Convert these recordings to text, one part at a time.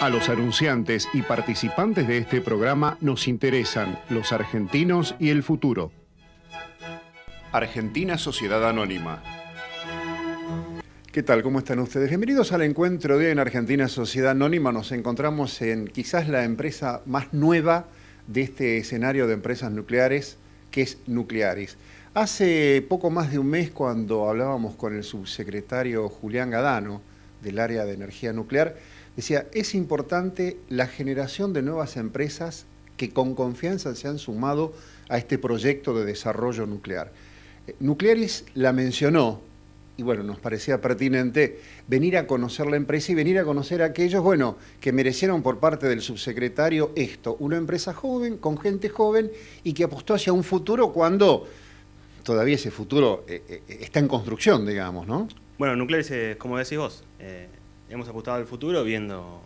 A los anunciantes y participantes de este programa nos interesan los argentinos y el futuro. Argentina Sociedad Anónima. ¿Qué tal? ¿Cómo están ustedes? Bienvenidos al encuentro de hoy en Argentina Sociedad Anónima. Nos encontramos en quizás la empresa más nueva de este escenario de empresas nucleares, que es Nuclearis. Hace poco más de un mes, cuando hablábamos con el subsecretario Julián Gadano del área de energía nuclear, decía, es importante la generación de nuevas empresas que con confianza se han sumado a este proyecto de desarrollo nuclear. Nuclearis la mencionó, y bueno, nos parecía pertinente venir a conocer la empresa y venir a conocer a aquellos, bueno, que merecieron por parte del subsecretario esto, una empresa joven, con gente joven y que apostó hacia un futuro cuando todavía ese futuro está en construcción, digamos, ¿no? Bueno, Nuclearis, como decís vos, hemos apostado al futuro viendo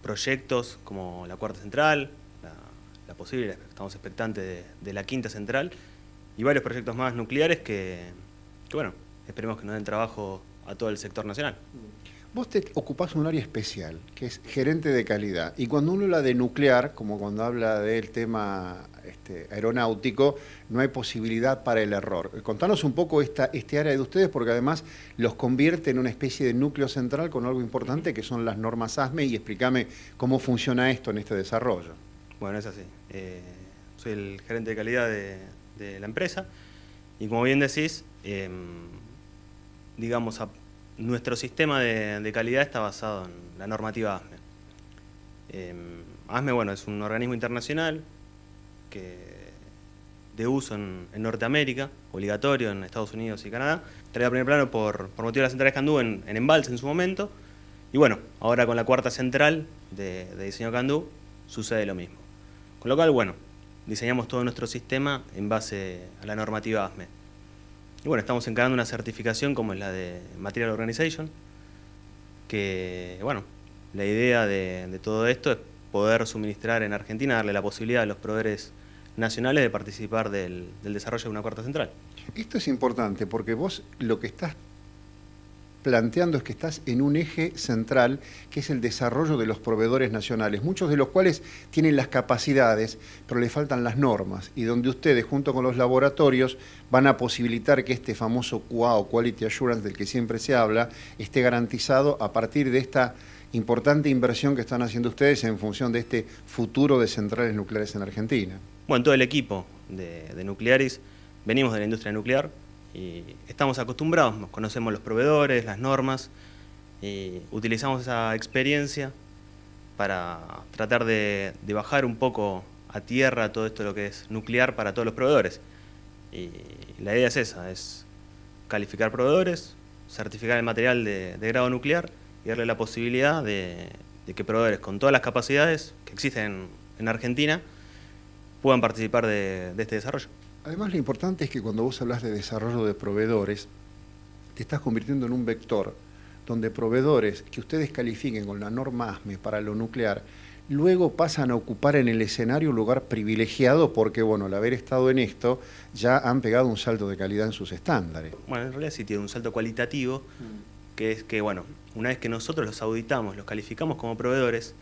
proyectos como la cuarta central, la posible, estamos expectantes de la quinta central, y varios proyectos más nucleares que bueno, esperemos que nos den trabajo a todo el sector nacional. Vos te ocupás un área especial, que es gerente de calidad, y cuando uno habla de nuclear, como cuando habla del tema aeronáutico, no hay posibilidad para el error. Contanos un poco este área de ustedes, porque además los convierte en una especie de núcleo central con algo importante que son las normas ASME, y explícame cómo funciona esto en este desarrollo. Bueno, es así. Soy el gerente de calidad de la empresa, y como bien decís, digamos, nuestro sistema de calidad está basado en la normativa ASME. ASME, bueno, es un organismo internacional de uso en Norteamérica, obligatorio en Estados Unidos y Canadá. Traía a primer plano por motivo de las centrales CANDU en embalse en su momento, y bueno, ahora con la cuarta central de diseño CANDU sucede lo mismo. Con lo cual, bueno, diseñamos todo nuestro sistema en base a la normativa ASME. Y bueno, estamos encarando una certificación como es la de Material Organization, que, bueno, la idea de todo esto es poder suministrar en Argentina, darle la posibilidad a los proveedores nacionales de participar del desarrollo de una cuarta central. Esto es importante porque vos lo que estás planteando es que estás en un eje central, que es el desarrollo de los proveedores nacionales, muchos de los cuales tienen las capacidades, pero le faltan las normas, y donde ustedes, junto con los laboratorios, van a posibilitar que este famoso QA o Quality Assurance del que siempre se habla, esté garantizado a partir de esta importante inversión que están haciendo ustedes en función de este futuro de centrales nucleares en Argentina. Bueno, todo el equipo de Nuclearis venimos de la industria nuclear, y estamos acostumbrados, conocemos los proveedores, las normas, y utilizamos esa experiencia para tratar de bajar un poco a tierra todo esto lo que es nuclear para todos los proveedores. Y la idea es esa, es calificar proveedores, certificar el material de grado nuclear y darle la posibilidad de que proveedores con todas las capacidades que existen en Argentina puedan participar de este desarrollo. Además, lo importante es que cuando vos hablas de desarrollo de proveedores, te estás convirtiendo en un vector donde proveedores que ustedes califiquen con la norma ASME para lo nuclear, luego pasan a ocupar en el escenario un lugar privilegiado porque, bueno, al haber estado en esto, ya han pegado un salto de calidad en sus estándares. Bueno, en realidad sí tiene un salto cualitativo, que es que, bueno, una vez que nosotros los auditamos, los calificamos como proveedores,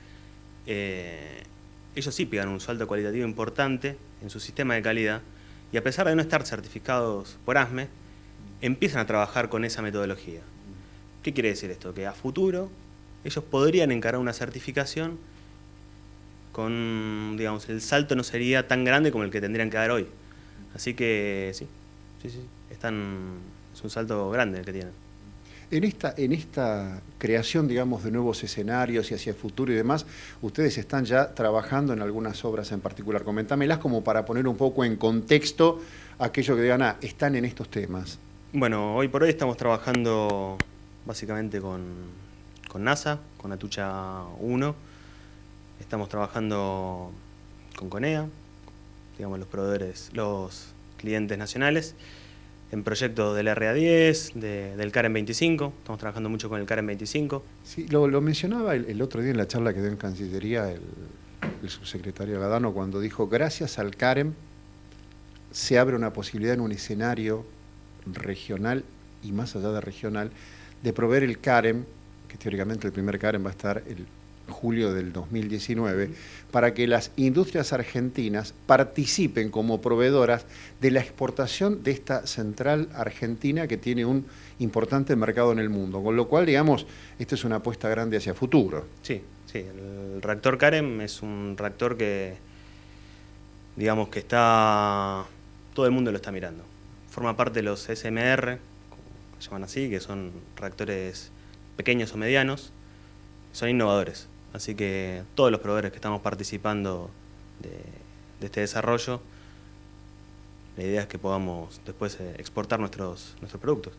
ellos sí pegan un salto cualitativo importante en su sistema de calidad, y a pesar de no estar certificados por ASME, empiezan a trabajar con esa metodología. ¿Qué quiere decir esto? Que a futuro ellos podrían encarar una certificación con, digamos, el salto no sería tan grande como el que tendrían que dar hoy. Así que sí, es un salto grande el que tienen. En esta creación, digamos, de nuevos escenarios y hacia el futuro y demás, ustedes están ya trabajando en algunas obras en particular. Comentámelas como para poner un poco en contexto aquello que digan, están en estos temas. Bueno, hoy por hoy estamos trabajando básicamente con NASA, con Atucha 1. Estamos trabajando con CONEA, digamos los proveedores, los clientes nacionales, en proyectos del RA10, del CAREN 25, estamos trabajando mucho con el CAREN 25. Sí, lo mencionaba el otro día en la charla que dio en Cancillería el subsecretario Gadano, cuando dijo, gracias al CAREN se abre una posibilidad en un escenario regional y más allá de regional, de proveer el CAREN, que teóricamente el primer Karen va a estar el julio del 2019, para que las industrias argentinas participen como proveedoras de la exportación de esta central argentina que tiene un importante mercado en el mundo. Con lo cual, digamos, esta es una apuesta grande hacia futuro. Sí, sí. El reactor Karen es un reactor que, digamos, que todo el mundo lo está mirando. Forma parte de los SMR, como se llaman así, que son reactores pequeños o medianos, son innovadores. Así que todos los proveedores que estamos participando de este desarrollo, la idea es que podamos después exportar nuestros productos.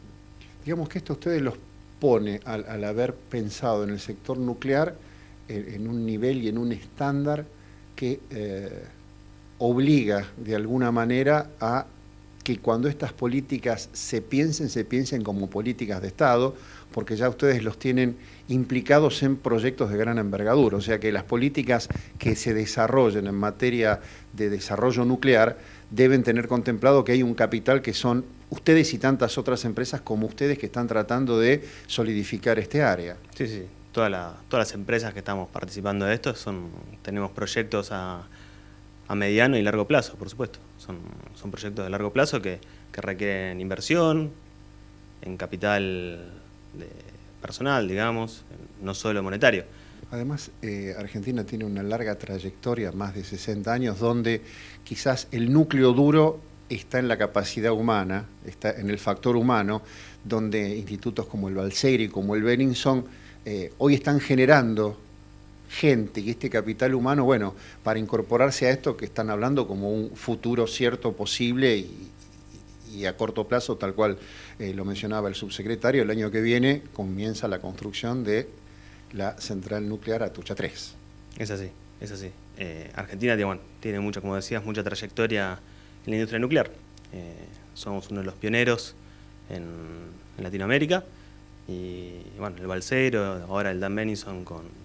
Digamos que esto ustedes los pone, al haber pensado en el sector nuclear, en un nivel y en un estándar que obliga de alguna manera a que cuando estas políticas se piensen como políticas de Estado, porque ya ustedes los tienen implicados en proyectos de gran envergadura. O sea que las políticas que se desarrollen en materia de desarrollo nuclear deben tener contemplado que hay un capital que son ustedes y tantas otras empresas como ustedes que están tratando de solidificar este área. Sí, sí. Todas las empresas que estamos participando de esto tenemos proyectos a mediano y largo plazo, por supuesto. Son proyectos de largo plazo que requieren inversión en capital personal, digamos, no solo monetario. Además, Argentina tiene una larga trayectoria, más de 60 años, donde quizás el núcleo duro está en la capacidad humana, está en el factor humano, donde institutos como el Balseiri, como el Benningson, hoy están generando gente y este capital humano, bueno, para incorporarse a esto que están hablando como un futuro cierto, posible y a corto plazo, tal cual lo mencionaba el subsecretario, el año que viene comienza la construcción de la central nuclear Atucha 3. Es así, es así. Argentina tiene mucha, como decías, mucha trayectoria en la industria nuclear. Somos uno de los pioneros en Latinoamérica y bueno, el Balseiro, ahora el Dan Benningson con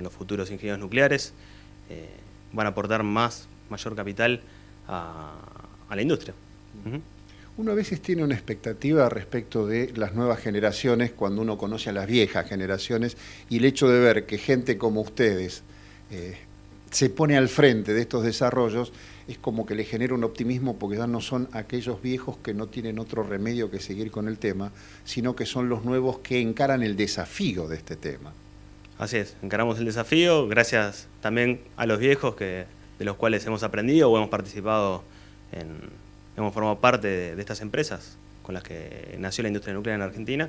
los futuros ingenieros nucleares, van a aportar mayor capital a la industria. Uno a veces tiene una expectativa respecto de las nuevas generaciones cuando uno conoce a las viejas generaciones y el hecho de ver que gente como ustedes se pone al frente de estos desarrollos es como que le genera un optimismo porque ya no son aquellos viejos que no tienen otro remedio que seguir con el tema, sino que son los nuevos que encaran el desafío de este tema. Así es, encaramos el desafío gracias también a los viejos de los cuales hemos aprendido o hemos participado, hemos formado parte de estas empresas con las que nació la industria nuclear en Argentina.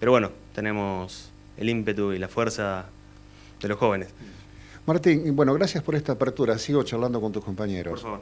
Pero bueno, tenemos el ímpetu y la fuerza de los jóvenes. Martín, bueno, gracias por esta apertura. Sigo charlando con tus compañeros. Por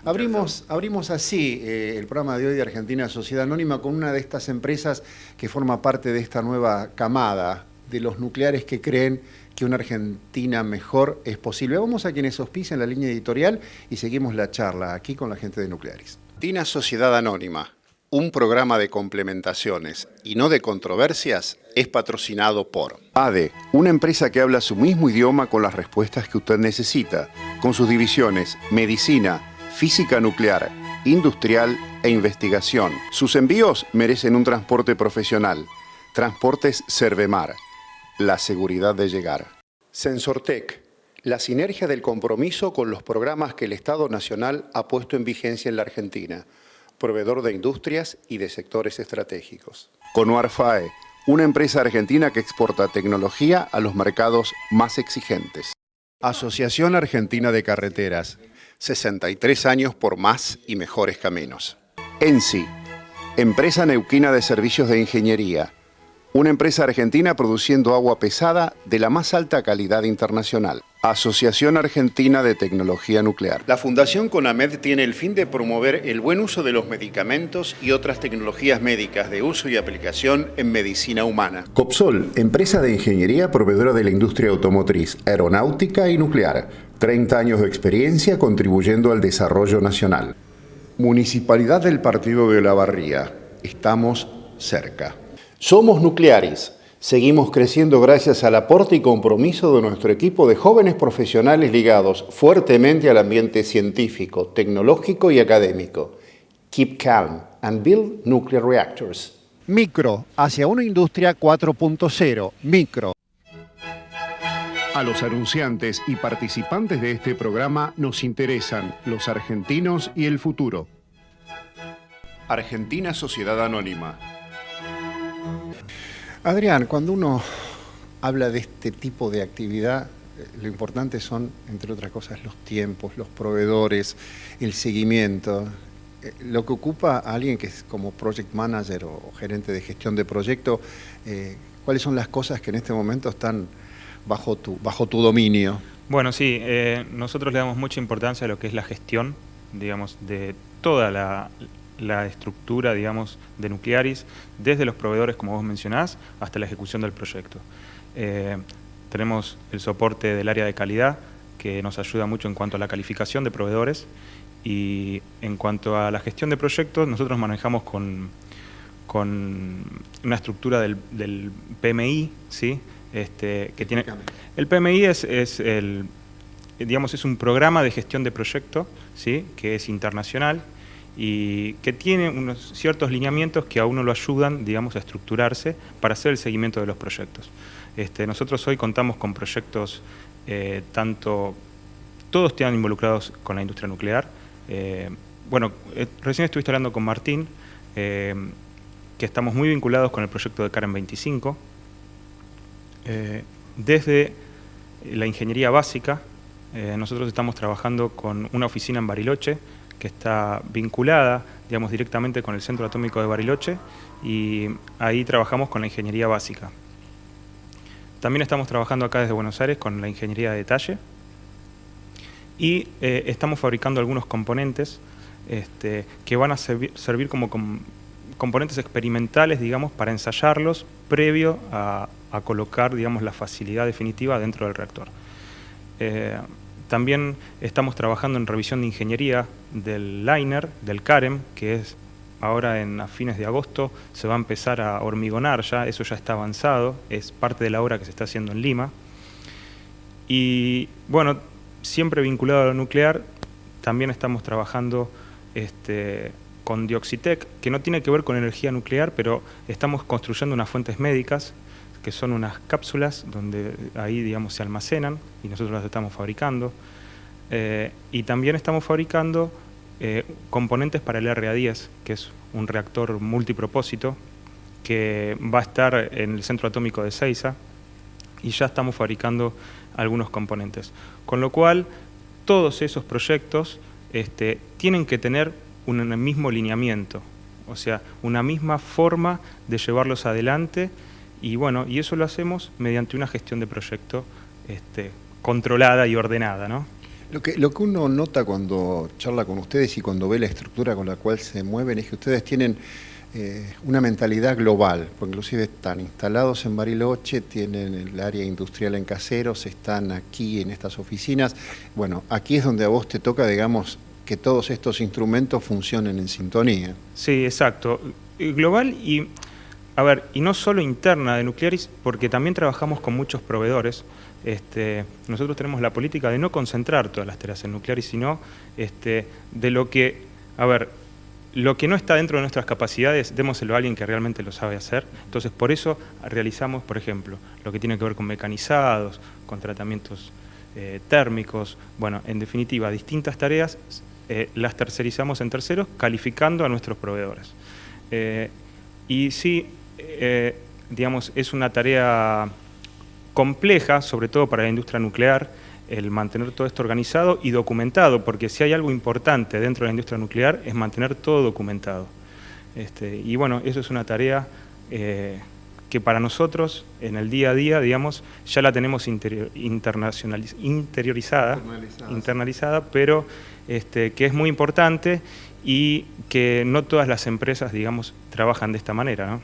favor. Abrimos así el programa de hoy de Argentina Sociedad Anónima con una de estas empresas que forma parte de esta nueva camada de los nucleares que creen que una Argentina mejor es posible. Vamos a quienes auspician la línea editorial y seguimos la charla aquí con la gente de Nuclearis. Argentina Sociedad Anónima, un programa de complementaciones y no de controversias, es patrocinado por ADE, una empresa que habla su mismo idioma con las respuestas que usted necesita, con sus divisiones medicina, física nuclear, industrial e investigación. Sus envíos merecen un transporte profesional. Transportes Servemar, la seguridad de llegar. Sensortec, la sinergia del compromiso con los programas que el Estado Nacional ha puesto en vigencia en la Argentina, proveedor de industrias y de sectores estratégicos. Conuarfae, una empresa argentina que exporta tecnología a los mercados más exigentes. Asociación Argentina de Carreteras, 63 años por más y mejores caminos. ENSI, empresa neuquina de servicios de ingeniería, una empresa argentina produciendo agua pesada de la más alta calidad internacional. Asociación Argentina de Tecnología Nuclear. La Fundación CONAMED tiene el fin de promover el buen uso de los medicamentos y otras tecnologías médicas de uso y aplicación en medicina humana. Copsol, empresa de ingeniería proveedora de la industria automotriz, aeronáutica y nuclear. 30 años de experiencia contribuyendo al desarrollo nacional. Municipalidad del Partido de Olavarría. Estamos cerca. Somos Nuclearis. Seguimos creciendo gracias al aporte y compromiso de nuestro equipo de jóvenes profesionales ligados fuertemente al ambiente científico, tecnológico y académico. Keep calm and build nuclear reactors. Micro, hacia una industria 4.0. Micro. A los anunciantes y participantes de este programa nos interesan los argentinos y el futuro. Argentina Sociedad Anónima. Adrián, cuando uno habla de este tipo de actividad, lo importante son, entre otras cosas, los tiempos, los proveedores, el seguimiento. Lo que ocupa a alguien que es como project manager o gerente de gestión de proyecto, ¿cuáles son las cosas que en este momento están bajo tu dominio? Bueno, sí, nosotros le damos mucha importancia a lo que es la gestión, digamos, de toda la estructura, digamos, de Nuclearis, desde los proveedores, como vos mencionás, hasta la ejecución del proyecto. Tenemos el soporte del área de calidad, que nos ayuda mucho en cuanto a la calificación de proveedores, y en cuanto a la gestión de proyectos, nosotros manejamos con una estructura del PMI, ¿sí? Que tiene, el PMI es un programa de gestión de proyecto, ¿sí? Que es internacional y que tiene unos ciertos lineamientos que a uno lo ayudan, digamos, a estructurarse para hacer el seguimiento de los proyectos. Nosotros hoy contamos con proyectos, todos están involucrados con la industria nuclear. Recién estuviste hablando con Martín, que estamos muy vinculados con el proyecto de CAREM 25. Desde la ingeniería básica, nosotros estamos trabajando con una oficina en Bariloche que está vinculada, digamos, directamente con el Centro Atómico de Bariloche, y ahí trabajamos con la ingeniería básica. También estamos trabajando acá desde Buenos Aires con la ingeniería de detalle y estamos fabricando algunos componentes que van a servir como componentes experimentales, digamos, para ensayarlos previo a colocar, digamos, la facilidad definitiva dentro del reactor. También estamos trabajando en revisión de ingeniería del liner, del CAREM, que es ahora a fines de agosto se va a empezar a hormigonar ya, eso ya está avanzado, es parte de la obra que se está haciendo en Lima. Y bueno, siempre vinculado a lo nuclear, también estamos trabajando con Dioxitec, que no tiene que ver con energía nuclear, pero estamos construyendo unas fuentes médicas, que son unas cápsulas donde ahí, digamos, se almacenan y nosotros las estamos fabricando. Y también estamos fabricando componentes para el RA10, que es un reactor multipropósito que va a estar en el Centro Atómico de Seiza, y ya estamos fabricando algunos componentes. Con lo cual, todos esos proyectos tienen que tener un mismo lineamiento, o sea, una misma forma de llevarlos adelante, y bueno, y eso lo hacemos mediante una gestión de proyecto controlada y ordenada, ¿no? Lo que uno nota cuando charla con ustedes y cuando ve la estructura con la cual se mueven es que ustedes tienen una mentalidad global, porque inclusive están instalados en Bariloche, tienen el área industrial en Caseros, están aquí en estas oficinas. Bueno, aquí es donde a vos te toca, digamos, que todos estos instrumentos funcionen en sintonía. Sí, exacto. Global y no solo interna de Nuclearis, porque también trabajamos con muchos proveedores. Nosotros tenemos la política de no concentrar todas las tareas en Nuclearis, sino de lo que no está dentro de nuestras capacidades, démoselo a alguien que realmente lo sabe hacer. Entonces, por eso realizamos, por ejemplo, lo que tiene que ver con mecanizados, con tratamientos térmicos, bueno, en definitiva, distintas tareas las tercerizamos en terceros, calificando a nuestros proveedores. Y sí, digamos, es una tarea compleja, sobre todo para la industria nuclear, el mantener todo esto organizado y documentado, porque si hay algo importante dentro de la industria nuclear es mantener todo documentado. Y bueno, eso es una tarea que para nosotros, en el día a día, digamos, ya la tenemos internalizada, pero que es muy importante y que no todas las empresas, digamos, trabajan de esta manera, ¿no?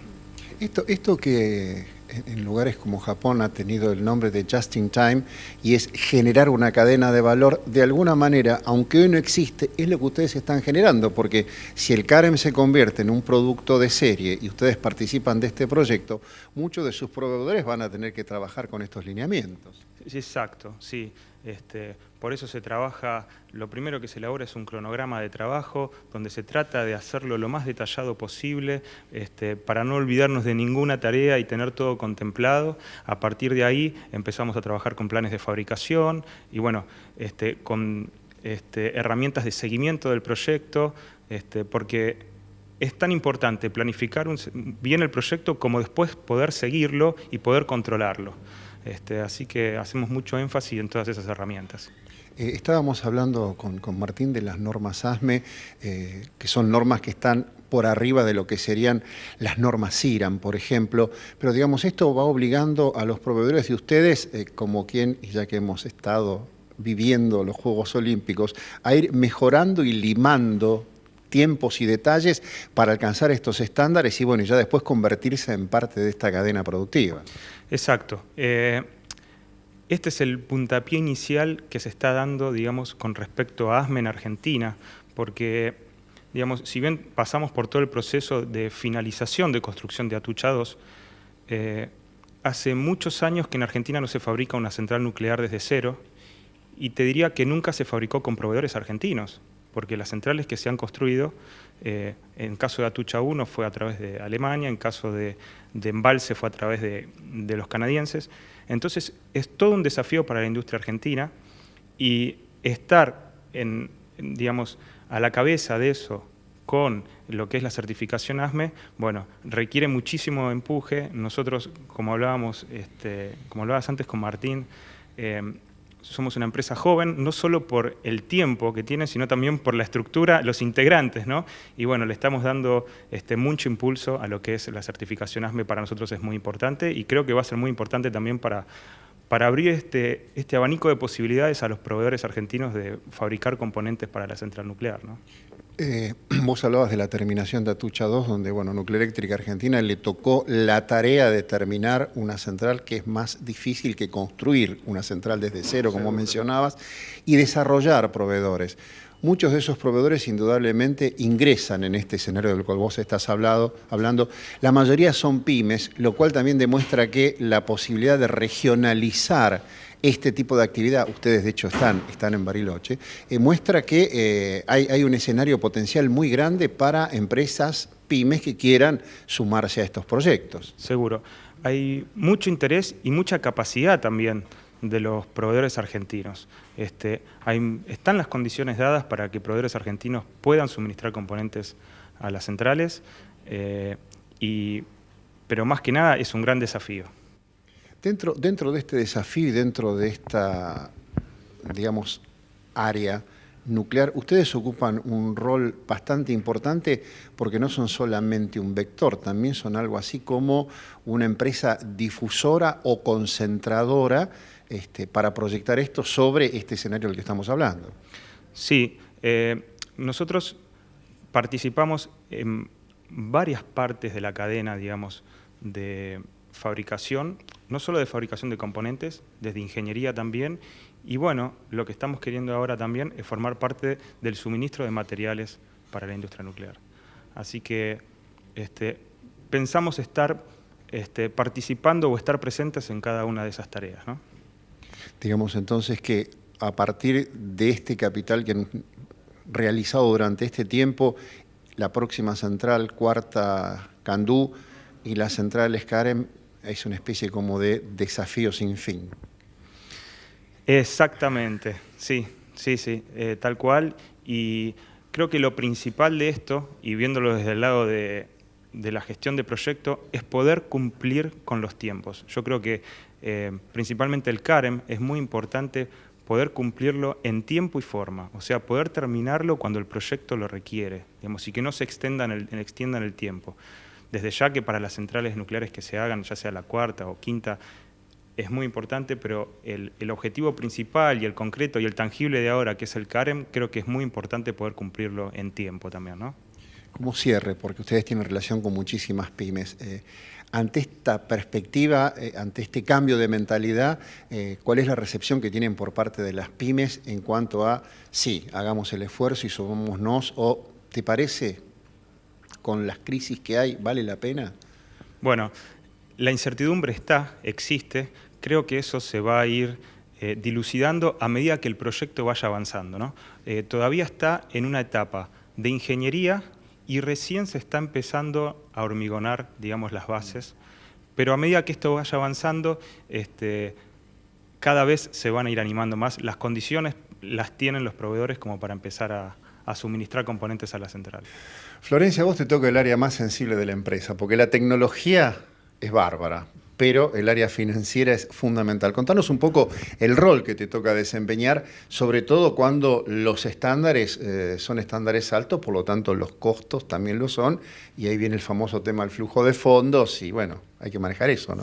Esto que en lugares como Japón ha tenido el nombre de Just in Time, y es generar una cadena de valor de alguna manera, aunque hoy no existe, es lo que ustedes están generando, porque si el CAREM se convierte en un producto de serie y ustedes participan de este proyecto, muchos de sus proveedores van a tener que trabajar con estos lineamientos. Sí, exacto, sí. Por eso se trabaja, lo primero que se elabora es un cronograma de trabajo donde se trata de hacerlo lo más detallado posible para no olvidarnos de ninguna tarea y tener todo contemplado. A partir de ahí empezamos a trabajar con planes de fabricación y bueno, con herramientas de seguimiento del proyecto, porque es tan importante planificar bien el proyecto como después poder seguirlo y poder controlarlo. Así que hacemos mucho énfasis en todas esas herramientas. Estábamos hablando con Martín de las normas ASME, que son normas que están por arriba de lo que serían las normas IRAM, por ejemplo, pero digamos, esto va obligando a los proveedores de ustedes, como quien, ya que hemos estado viviendo los Juegos Olímpicos, a ir mejorando y limando tiempos y detalles para alcanzar estos estándares y bueno, ya después convertirse en parte de esta cadena productiva. Exacto. Este es el puntapié inicial que se está dando, digamos, con respecto a ASME en Argentina, porque, digamos, si bien pasamos por todo el proceso de finalización de construcción de Atucha 2, hace muchos años que en Argentina no se fabrica una central nuclear desde cero, y te diría que nunca se fabricó con proveedores argentinos, porque las centrales que se han construido, en caso de Atucha 1 fue a través de Alemania, en caso de Embalse fue a través de los canadienses. Entonces es todo un desafío para la industria argentina y estar digamos, a la cabeza de eso con lo que es la certificación ASME, bueno, requiere muchísimo empuje. Nosotros, como hablabas antes con Martín, somos una empresa joven, no solo por el tiempo que tiene, sino también por la estructura, los integrantes, ¿no? Y bueno, le estamos dando mucho impulso a lo que es la certificación ASME. Para nosotros es muy importante y creo que va a ser muy importante también para abrir este abanico de posibilidades a los proveedores argentinos de fabricar componentes para la central nuclear, ¿no? Vos hablabas de la terminación de Atucha 2, donde bueno, Nuclear Eléctrica Argentina le tocó la tarea de terminar una central que es más difícil que construir una central desde cero, como mencionabas, y desarrollar proveedores. Muchos de esos proveedores indudablemente ingresan en este escenario del cual vos estás hablando. La mayoría son pymes, lo cual también demuestra que la posibilidad de regionalizar este tipo de actividad, ustedes de hecho están en Bariloche, muestra que hay un escenario potencial muy grande para empresas pymes que quieran sumarse a estos proyectos. Seguro. Hay mucho interés y mucha capacidad también de los proveedores argentinos. Están las condiciones dadas para que proveedores argentinos puedan suministrar componentes a las centrales, pero más que nada es un gran desafío. Dentro de este desafío y dentro de esta, digamos, área nuclear, ustedes ocupan un rol bastante importante porque no son solamente un vector, también son algo así como una empresa difusora o concentradora para proyectar esto sobre este escenario del que estamos hablando. Sí, nosotros participamos en varias partes de la cadena, digamos, de fabricación, no solo de fabricación de componentes, desde ingeniería también, y bueno, lo que estamos queriendo ahora también es formar parte del suministro de materiales para la industria nuclear. Así que pensamos estar participando o estar presentes en cada una de esas tareas, ¿no? Digamos entonces que a partir de este capital que han realizado durante este tiempo, la próxima central, cuarta Candú, y las centrales CAREM, es una especie como de desafío sin fin. Exactamente, sí, tal cual. Y creo que lo principal de esto, y viéndolo desde el lado de la gestión de proyecto, es poder cumplir con los tiempos. Yo creo que principalmente el CAREM es muy importante poder cumplirlo en tiempo y forma, o sea, poder terminarlo cuando el proyecto lo requiere, digamos, y que no se extienda en el tiempo. Desde ya que para las centrales nucleares que se hagan, ya sea la cuarta o quinta, es muy importante, pero el objetivo principal y el concreto y el tangible de ahora, que es el CAREM, creo que es muy importante poder cumplirlo en tiempo también, ¿no? Como cierre, porque ustedes tienen relación con muchísimas pymes, ante esta perspectiva, ante este cambio de mentalidad, ¿cuál es la recepción que tienen por parte de las pymes en cuanto a, sí, hagamos el esfuerzo y subámonos, o ¿te parece, con las crisis que hay, vale la pena? Bueno, la incertidumbre existe, creo que eso se va a ir dilucidando a medida que el proyecto vaya avanzando, ¿no? Todavía está en una etapa de ingeniería y recién se está empezando a hormigonar, digamos, las bases, pero a medida que esto vaya avanzando, cada vez se van a ir animando más. Las condiciones las tienen los proveedores como para empezar a suministrar componentes a la central. Florencia, a vos te toca el área más sensible de la empresa, porque la tecnología es bárbara, pero el área financiera es fundamental. Contanos un poco el rol que te toca desempeñar, sobre todo cuando los estándares son estándares altos, por lo tanto los costos también lo son, y ahí viene el famoso tema del flujo de fondos, y bueno, hay que manejar eso, ¿no?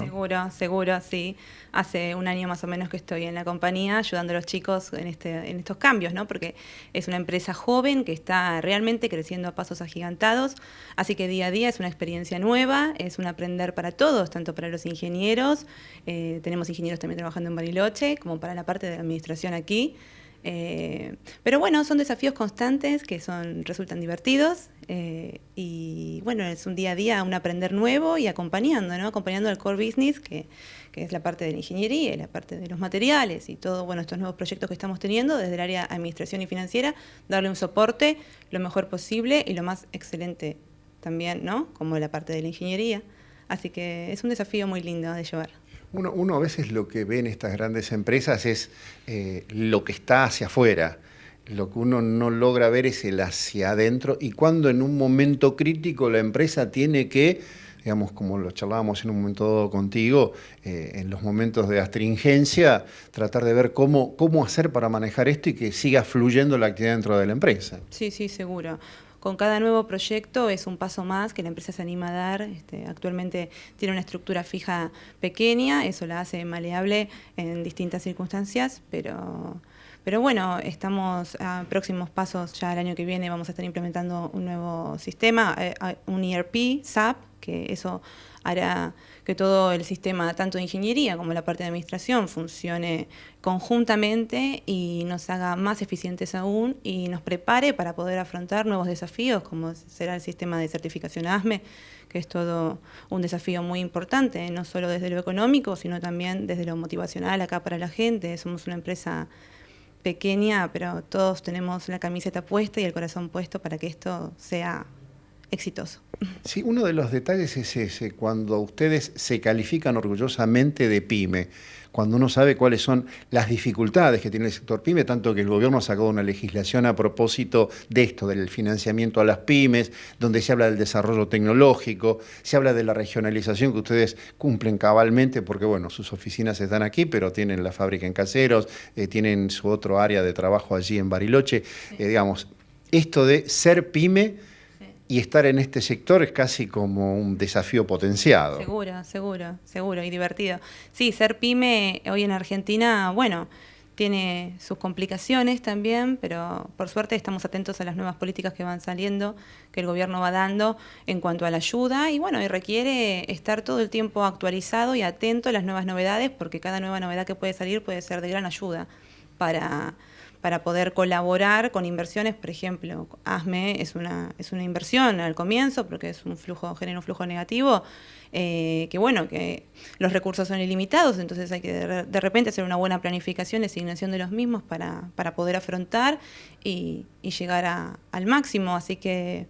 Seguro, sí. Hace un año más o menos que estoy en la compañía ayudando a los chicos en estos cambios, ¿no? Porque es una empresa joven que está realmente creciendo a pasos agigantados, así que día a día es una experiencia nueva, es un aprender para todos, tanto para los ingenieros, tenemos ingenieros también trabajando en Bariloche, como para la parte de la administración aquí. Pero bueno, son desafíos constantes que resultan divertidos y bueno, es un día a día un aprender nuevo y acompañando, ¿no? Acompañando al core business que es la parte de la ingeniería y la parte de los materiales y todo, bueno, estos nuevos proyectos que estamos teniendo desde el área administración y financiera, darle un soporte lo mejor posible y lo más excelente también, ¿no? Como la parte de la ingeniería. Así que es un desafío muy lindo de llevar. Uno a veces lo que ve en estas grandes empresas es lo que está hacia afuera. Lo que uno no logra ver es el hacia adentro, y cuando en un momento crítico la empresa tiene que, digamos, como lo charlábamos en un momento dado contigo, en los momentos de astringencia, tratar de ver cómo hacer para manejar esto y que siga fluyendo la actividad dentro de la empresa. Sí, seguro. Con cada nuevo proyecto es un paso más que la empresa se anima a dar. Actualmente tiene una estructura fija pequeña, eso la hace maleable en distintas circunstancias, pero bueno, estamos a próximos pasos. Ya el año que viene vamos a estar implementando un nuevo sistema, un ERP, SAP, que eso hará que todo el sistema, tanto de ingeniería como la parte de administración, funcione conjuntamente y nos haga más eficientes aún y nos prepare para poder afrontar nuevos desafíos, como será el sistema de certificación ASME, que es todo un desafío muy importante, no solo desde lo económico, sino también desde lo motivacional acá para la gente. Somos una empresa pequeña, pero todos tenemos la camiseta puesta y el corazón puesto para que esto sea exitoso. Sí, uno de los detalles es ese, cuando ustedes se califican orgullosamente de PYME, cuando uno sabe cuáles son las dificultades que tiene el sector PYME, tanto que el gobierno ha sacado una legislación a propósito de esto, del financiamiento a las pymes, donde se habla del desarrollo tecnológico, se habla de la regionalización que ustedes cumplen cabalmente, porque bueno, sus oficinas están aquí, pero tienen la fábrica en Caseros, tienen su otro área de trabajo allí en Bariloche. Digamos, esto de ser PYME y estar en este sector es casi como un desafío potenciado. Seguro y divertido. Sí, ser pyme hoy en Argentina, bueno, tiene sus complicaciones también, pero por suerte estamos atentos a las nuevas políticas que van saliendo, que el gobierno va dando en cuanto a la ayuda, y bueno, y requiere estar todo el tiempo actualizado y atento a las nuevas novedades, porque cada nueva novedad que puede salir puede ser de gran ayuda para poder colaborar con inversiones. Por ejemplo, ASME es una inversión al comienzo porque genera un flujo negativo, que bueno, que los recursos son ilimitados, entonces hay que de repente hacer una buena planificación y asignación de los mismos para poder afrontar y llegar al máximo. Así que,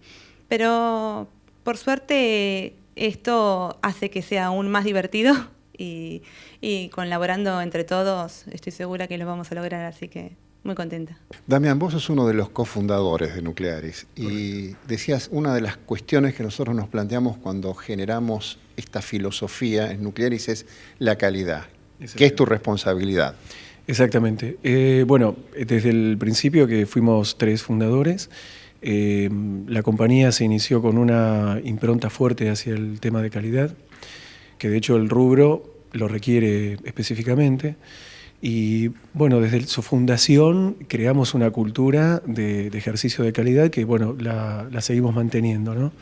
pero por suerte esto hace que sea aún más divertido y colaborando entre todos estoy segura que lo vamos a lograr, así que muy contenta. Damián, vos sos uno de los cofundadores de Nuclearis y decías, una de las cuestiones que nosotros nos planteamos cuando generamos esta filosofía en Nuclearis es la calidad, que es tu responsabilidad. Exactamente. Bueno, desde el principio que fuimos 3 fundadores, la compañía se inició con una impronta fuerte hacia el tema de calidad, que de hecho el rubro lo requiere específicamente. Y bueno, desde su fundación creamos una cultura de ejercicio de calidad que bueno, la seguimos manteniendo, ¿no?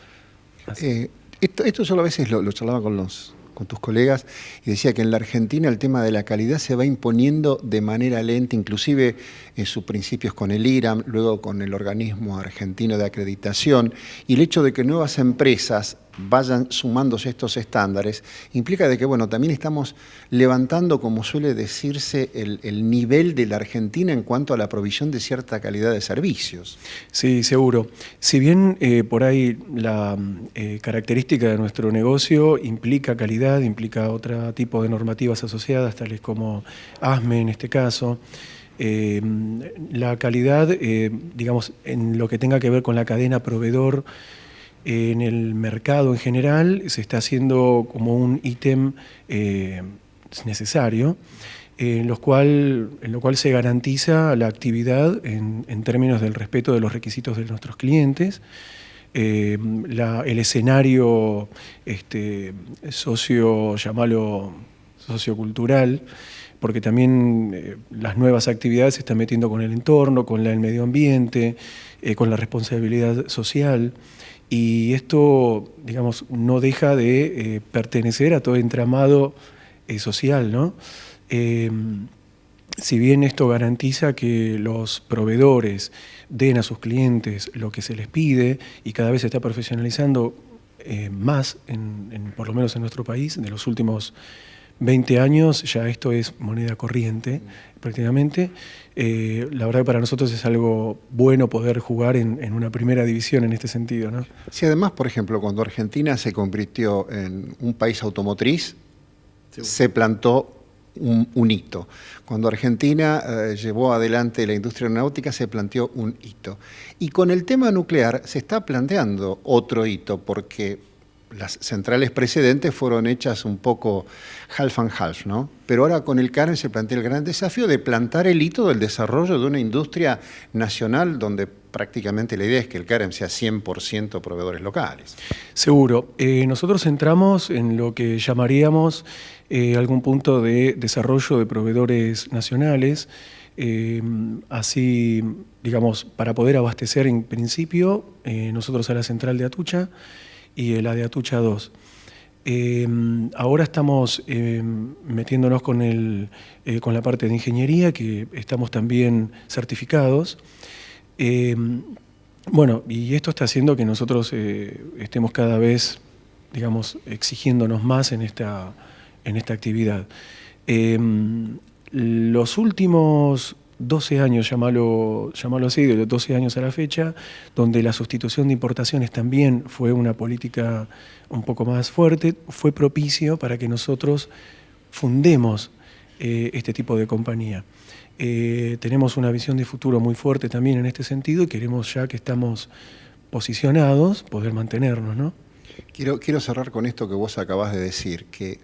Esto yo a veces lo charlaba con tus colegas y decía que en la Argentina el tema de la calidad se va imponiendo de manera lenta, inclusive en sus principios con el IRAM, luego con el organismo argentino de acreditación, y el hecho de que nuevas empresas vayan sumándose estos estándares implica de que bueno, también estamos levantando, como suele decirse, el nivel de la Argentina en cuanto a la provisión de cierta calidad de servicios. Sí, seguro. Si bien por ahí la característica de nuestro negocio implica calidad, implica otro tipo de normativas asociadas, tales como ASME en este caso, la calidad, digamos, en lo que tenga que ver con la cadena proveedor, en el mercado en general se está haciendo como un ítem necesario, en lo cual se garantiza la actividad en términos del respeto de los requisitos de nuestros clientes, el escenario sociocultural, porque también las nuevas actividades se están metiendo con el entorno, con el medio ambiente, con la responsabilidad social. Y esto, digamos, no deja de pertenecer a todo entramado social, ¿no? Si bien esto garantiza que los proveedores den a sus clientes lo que se les pide y cada vez se está profesionalizando más, por lo menos en nuestro país, de los últimos 20 años ya esto es moneda corriente prácticamente. La verdad que para nosotros es algo bueno poder jugar en una primera división en este sentido, ¿no? Sí, además, por ejemplo, cuando Argentina se convirtió en un país automotriz, se plantó un hito. Cuando Argentina llevó adelante la industria aeronáutica, se planteó un hito. Y con el tema nuclear se está planteando otro hito, porque las centrales precedentes fueron hechas un poco half and half, ¿no? Pero ahora con el CAREM se plantea el gran desafío de plantar el hito del desarrollo de una industria nacional donde prácticamente la idea es que el CAREM sea 100% proveedores locales. Seguro. Nosotros entramos en lo que llamaríamos algún punto de desarrollo de proveedores nacionales, así, digamos, para poder abastecer en principio nosotros a la central de Atucha y la de Atucha 2. Ahora estamos metiéndonos con la parte de ingeniería, que estamos también certificados. Bueno, y esto está haciendo que nosotros estemos cada vez, digamos, exigiéndonos más en esta actividad. Los últimos 12 años, llamarlo así, de los 12 años a la fecha, donde la sustitución de importaciones también fue una política un poco más fuerte, fue propicio para que nosotros fundemos este tipo de compañía. Tenemos una visión de futuro muy fuerte también en este sentido y queremos, ya que estamos posicionados, poder mantenernos, ¿no? Quiero cerrar con esto que vos acabás de decir, que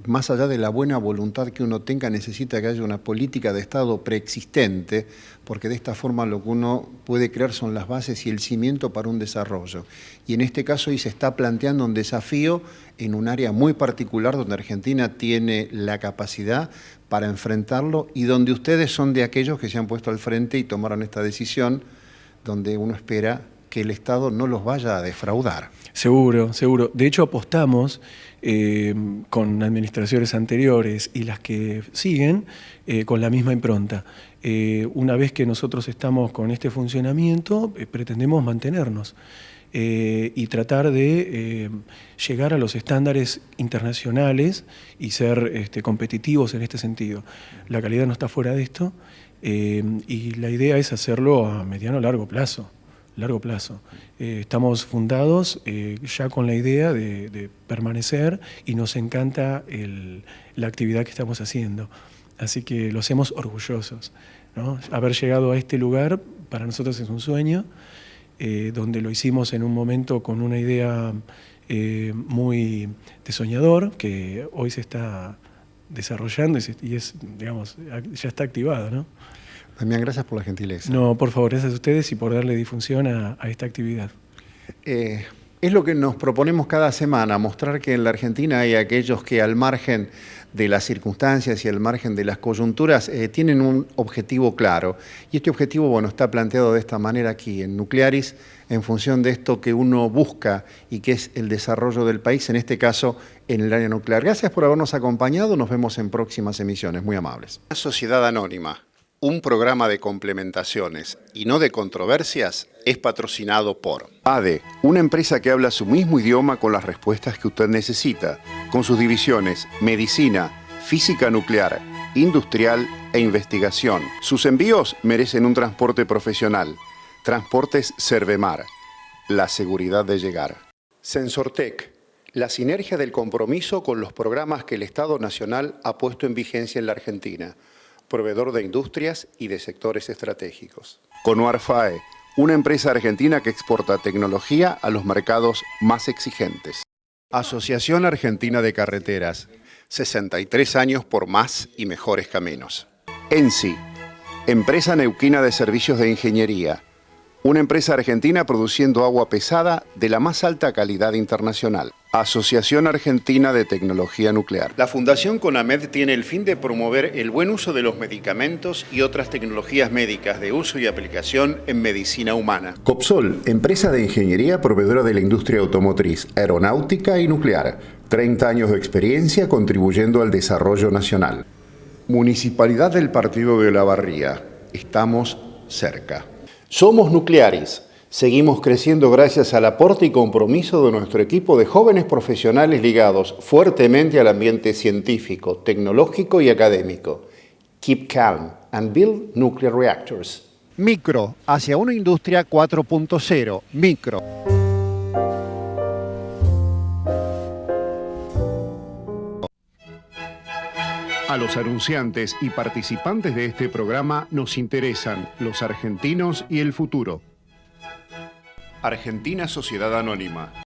más allá de la buena voluntad que uno tenga, necesita que haya una política de Estado preexistente, porque de esta forma lo que uno puede crear son las bases y el cimiento para un desarrollo. Y en este caso hoy se está planteando un desafío en un área muy particular donde Argentina tiene la capacidad para enfrentarlo y donde ustedes son de aquellos que se han puesto al frente y tomaron esta decisión, donde uno espera que el Estado no los vaya a defraudar. Seguro, seguro. De hecho, apostamos con administraciones anteriores y las que siguen con la misma impronta. Una vez que nosotros estamos con este funcionamiento, pretendemos mantenernos y tratar de llegar a los estándares internacionales y ser competitivos en este sentido. La calidad no está fuera de esto y la idea es hacerlo a mediano o largo plazo. Estamos fundados ya con la idea de permanecer y nos encanta la actividad que estamos haciendo. Así que lo hacemos orgullosos, ¿no? Haber llegado a este lugar para nosotros es un sueño, donde lo hicimos en un momento con una idea muy de soñador, que hoy se está desarrollando y es, digamos, ya está activado, ¿no? Damián, gracias por la gentileza. No, por favor, gracias a ustedes y por darle difusión a esta actividad. Es lo que nos proponemos cada semana, mostrar que en la Argentina hay aquellos que al margen de las circunstancias y al margen de las coyunturas tienen un objetivo claro. Y este objetivo, bueno, está planteado de esta manera aquí en Nuclearis, en función de esto que uno busca y que es el desarrollo del país, en este caso en el área nuclear. Gracias por habernos acompañado, nos vemos en próximas emisiones, muy amables. Una sociedad anónima, un programa de complementaciones y no de controversias, es patrocinado por ADE, una empresa que habla su mismo idioma con las respuestas que usted necesita, con sus divisiones medicina, física nuclear, industrial e investigación. Sus envíos merecen un transporte profesional. Transportes Servemar, la seguridad de llegar. Sensortec, la sinergia del compromiso con los programas que el Estado Nacional ha puesto en vigencia en la Argentina, proveedor de industrias y de sectores estratégicos. Conuarfae, una empresa argentina que exporta tecnología a los mercados más exigentes. Asociación Argentina de Carreteras, 63 años por más y mejores caminos. ENSI, empresa neuquina de servicios de ingeniería, una empresa argentina produciendo agua pesada de la más alta calidad internacional. Asociación Argentina de Tecnología Nuclear. La Fundación CONAMED tiene el fin de promover el buen uso de los medicamentos y otras tecnologías médicas de uso y aplicación en medicina humana. Copsol, empresa de ingeniería proveedora de la industria automotriz, aeronáutica y nuclear. 30 años de experiencia contribuyendo al desarrollo nacional. Municipalidad del Partido de Olavarría. Estamos cerca. Somos Nuclearis. Seguimos creciendo gracias al aporte y compromiso de nuestro equipo de jóvenes profesionales ligados fuertemente al ambiente científico, tecnológico y académico. Keep calm and build nuclear reactors. Micro, hacia una industria 4.0. Micro. A los anunciantes y participantes de este programa nos interesan los argentinos y el futuro. Argentina Sociedad Anónima.